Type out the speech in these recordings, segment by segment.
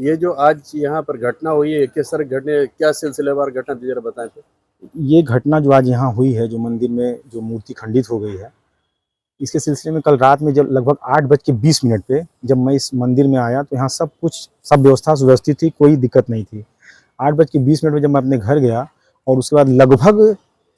ये जो आज यहाँ पर घटना हुई है, किस तरह घटने क्या सिलसिलेवार घटना थी, ज़रा बताएँ तो? ये घटना जो आज यहाँ हुई है, जो मंदिर में जो मूर्ति खंडित हो गई है, इसके सिलसिले में कल रात में जब लगभग 8:20 पे जब मैं इस मंदिर में आया तो यहाँ सब व्यवस्था सुव्यवस्थित थी, कोई दिक्कत नहीं थी। 8:20 पे जब मैं अपने घर गया और उसके बाद लगभग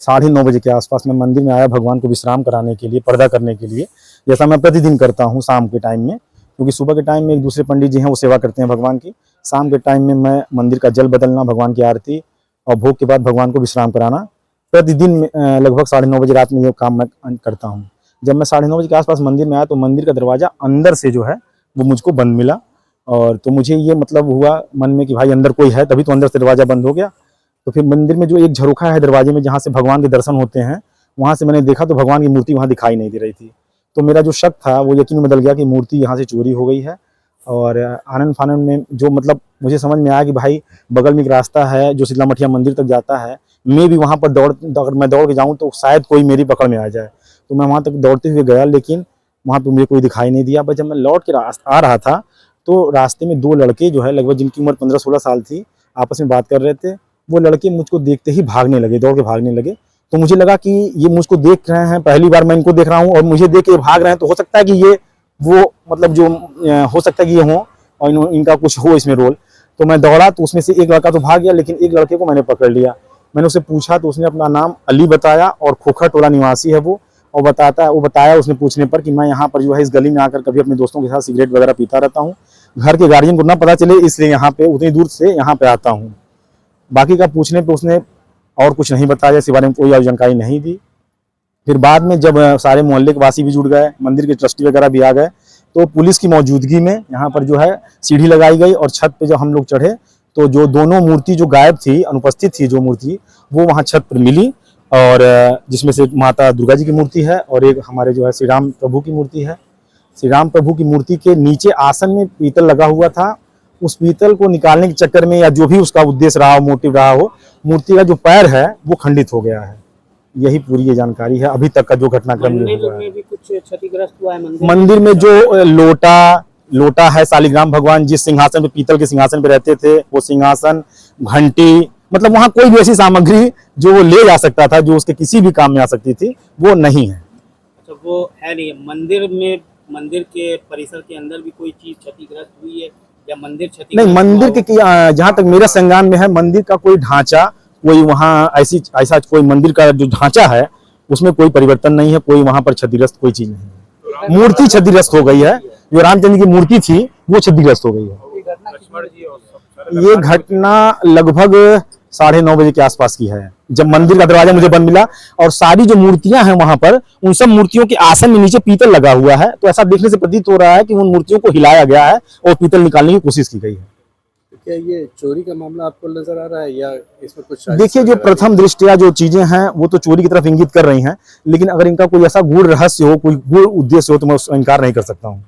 9:30 बजे के आसपास मैं मंदिर में आया भगवान को विश्राम कराने के लिए, पर्दा करने के लिए, जैसा मैं प्रतिदिन करता हूँ शाम के टाइम में, क्योंकि सुबह के टाइम में एक दूसरे पंडित जी हैं वो सेवा करते हैं भगवान की। शाम के टाइम में मैं मंदिर का जल बदलना, भगवान की आरती और भोग के बाद भगवान को विश्राम कराना प्रतिदिन लगभग 9:30 बजे रात में ये काम मैं करता हूँ। जब मैं 9:30 बजे के आसपास मंदिर में आया तो मंदिर का दरवाज़ा अंदर से जो है वो मुझको बंद मिला, और तो मुझे ये मतलब हुआ मन में कि भाई अंदर कोई है, तभी तो अंदर से दरवाज़ा बंद हो गया। तो फिर मंदिर में जो एक झरोखा है दरवाजे में जहाँ से भगवान के दर्शन होते हैं, वहाँ से मैंने देखा तो भगवान की मूर्ति वहाँ दिखाई नहीं दे रही थी। तो मेरा जो शक था वो यकीन में बदल गया कि मूर्ति यहाँ से चोरी हो गई है। और आनन-फानन में जो मतलब मुझे समझ में आया कि भाई बगल में एक रास्ता है जो शीतला मठिया मंदिर तक जाता है, मैं भी वहाँ पर अगर मैं दौड़ के जाऊँ तो शायद कोई मेरी पकड़ में आ जाए। तो मैं वहाँ तक दौड़ते हुए गया, लेकिन वहाँ पे मुझे कोई दिखाई नहीं दिया। बस जब मैं लौट के आ रहा था तो रास्ते में 2 लड़के जो है लगभग जिनकी उम्र 15-16 साल थी, आपस में बात कर रहे थे। वो लड़के मुझको देखते ही भागने लगे, दौड़ के भागने लगे। तो मुझे लगा कि ये मुझको देख रहे हैं, पहली बार मैं इनको देख रहा हूँ और मुझे देख के भाग रहे हैं, तो हो सकता है कि ये वो मतलब जो हो सकता है कि ये हों और इनका कुछ हो इसमें रोल। तो मैं दौड़ा तो उसमें से एक लड़का तो भाग गया, लेकिन एक लड़के को मैंने पकड़ लिया। मैंने उससे पूछा तो उसने अपना नाम अली बताया और खोखर टोला निवासी है वो बताया उसने पूछने पर कि मैं यहाँ पर जो है इस गली में आकर कभी अपने दोस्तों के साथ सिगरेट वगैरह पीता रहता हूँ, घर के गार्जियन को ना पता चले इसलिए यहाँ पे उतनी दूर से यहाँ पे आता हूँ। बाकी का पूछने पे उसने और कुछ नहीं बताया, इस बारे में कोई और जानकारी नहीं दी। फिर बाद में जब सारे मोहल्ले के वासी भी जुड़ गए, मंदिर के ट्रस्टी वगैरह भी आ गए, तो पुलिस की मौजूदगी में यहाँ पर जो है सीढ़ी लगाई गई और छत पे जब हम लोग चढ़े तो जो दोनों मूर्ति जो गायब थी, अनुपस्थित थी जो मूर्ति, वो वहाँ छत पर मिली। और जिसमें से माता दुर्गा जी की मूर्ति है और एक हमारे जो है श्री राम प्रभु की मूर्ति है। श्री राम प्रभु की मूर्ति के नीचे आसन में पीतल लगा हुआ था। उस पीतल को निकालने के चक्कर में या जो भी उसका उद्देश्य रहा हो, मोटिव रहा हो, मूर्ति का जो पैर है वो खंडित हो गया है। यही पूरी ये जानकारी है अभी तक का जो घटनाक्रम हुआ है। भी कुछ क्षतिग्रस्त हुआ है मंदिर में जो लोटा है, शालिग्राम भगवान जिस सिंहासन पे, पीतल के सिंहासन पे रहते थे, वो सिंहासन, घंटी, मतलब वहाँ कोई भी ऐसी सामग्री जो वो ले जा सकता था, जो उसके किसी भी काम में आ सकती थी, वो नहीं है। अच्छा, वो है नहीं मंदिर में, मंदिर के परिसर के अंदर भी कोई चीज क्षतिग्रस्त हुई है या मंदिर क्षतिग्रस्त? नहीं, मंदिर के जहाँ तक मेरा संज्ञान में है, मंदिर का कोई ढांचा, कोई वहाँ ऐसा कोई मंदिर का जो ढांचा है उसमें कोई परिवर्तन नहीं है, कोई वहाँ पर क्षतिग्रस्त कोई चीज नहीं है। मूर्ति क्षतिग्रस्त हो गई है, जो रामचंद्र की मूर्ति थी वो क्षतिग्रस्त हो गई है। ये घटना लगभग 9:30 बजे के आसपास की है, जब मंदिर का दरवाजा मुझे बंद मिला और सारी जो मूर्तियां हैं वहां पर, उन सब मूर्तियों के आसन में नीचे पीतल लगा हुआ है। तो ऐसा देखने से प्रतीत हो रहा है कि उन मूर्तियों को हिलाया गया है और पीतल निकालने की कोशिश की गई है। क्या ये चोरी का मामला आपको नजर आ रहा है या इसमें कुछ? देखिए, जो प्रथम दृष्टया जो चीजें हैं वो तो चोरी की तरफ इंगित कर रही हैं, लेकिन अगर इनका कोई ऐसा गूढ़ रहस्य हो, कोई गूढ़ उद्देश्य हो, तो मैं उसका इनकार नहीं कर सकता हूँ।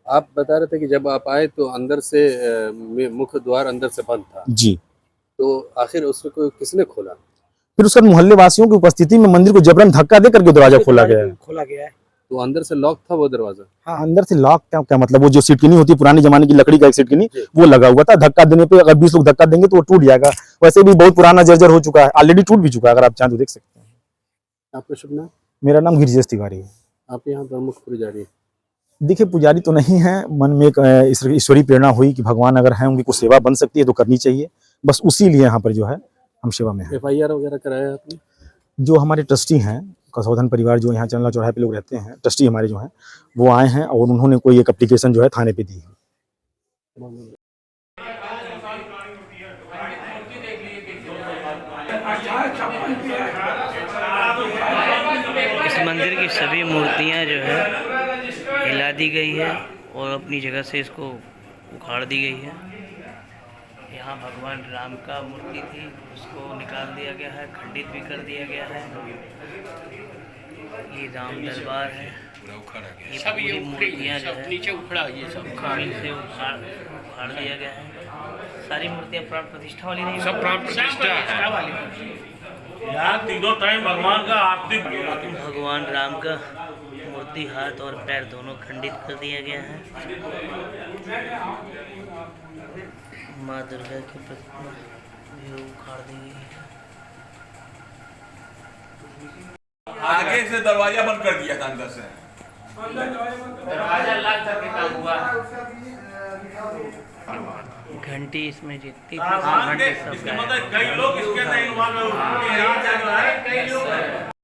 आप बता रहे थे कि जब आप आए तो अंदर से मुख्य द्वार अंदर से बंद था जी। तो आखिर उसको किसने खोला? फिर उसके मोहल्ले वासियों की उपस्थिति में मंदिर को जबरन धक्का दे करके दरवाजा खोला गया है। तो अंदर से लॉक था वो दरवाजा? हाँ, अंदर से लॉक क्या मतलब, वो जो सिटकिनी होती है पुराने जमाने की लकड़ी का एक सिटकिनी, वो लगा हुआ था। धक्का देने पे अगर 20 लोग धक्का देंगे तो वो टूट जाएगा। वैसे भी बहुत पुराना जर्जर हो चुका है, ऑलरेडी टूट भी चुका है, अगर आप चाहें तो देख सकते हैं। आपका शुभ नाम? मेरा नाम गिरिजेश तिवारी है। आप यहाँ प्रमुख पुजारी? देखिए, पुजारी तो नहीं है, मन में एक ईश्वरीय प्रेरणा हुई कि भगवान अगर हैं, उनकी कुछ सेवा बन सकती है तो करनी चाहिए, बस उसी लिए यहाँ पर जो है हम सेवा में हैं। FIR वगैरह कराया आपने? जो हमारे ट्रस्टी हैं, कसौधन परिवार जो यहाँ चंदला चौराहे पे लोग रहते हैं, ट्रस्टी हमारे जो हैं वो आए हैं और उन्होंने कोई एक एप्लीकेशन जो है थाने पे दी है। इस मंदिर की सभी मूर्तियाँ जो है हिला दी गई है और अपनी जगह से इसको उखाड़ दी गई है। यहाँ भगवान राम का मूर्ति थी, उसको निकाल दिया गया है, खंडित भी कर दिया गया है। ये राम दरबार है, ये पूरी मूर्तियाँ जो है नीचे उखड़ा, ये सब से उखाड़ दिया गया है। सारी मूर्तियाँ प्राण प्रतिष्ठा वाली नहीं, सब प्राण प्रतिष्ठा वाली। यहाँ तीनों टाइम भगवान का आरती, भगवान राम का मूर्ति हाथ और पैर दोनों खंडित कर दिया गया है। माँ दुर्गा की प्रतिमा भी उखाड़ दी गई है। आगे से दरवाजा बंद कर दिया था अंदर से। दरवाजा लॉक करके काम हुआ। घंटी इसमें जितनी थी आसान घंटी के सब इसके गायब मतलब कई लोग इसके अंदर इन्वॉल्व हुए हैं।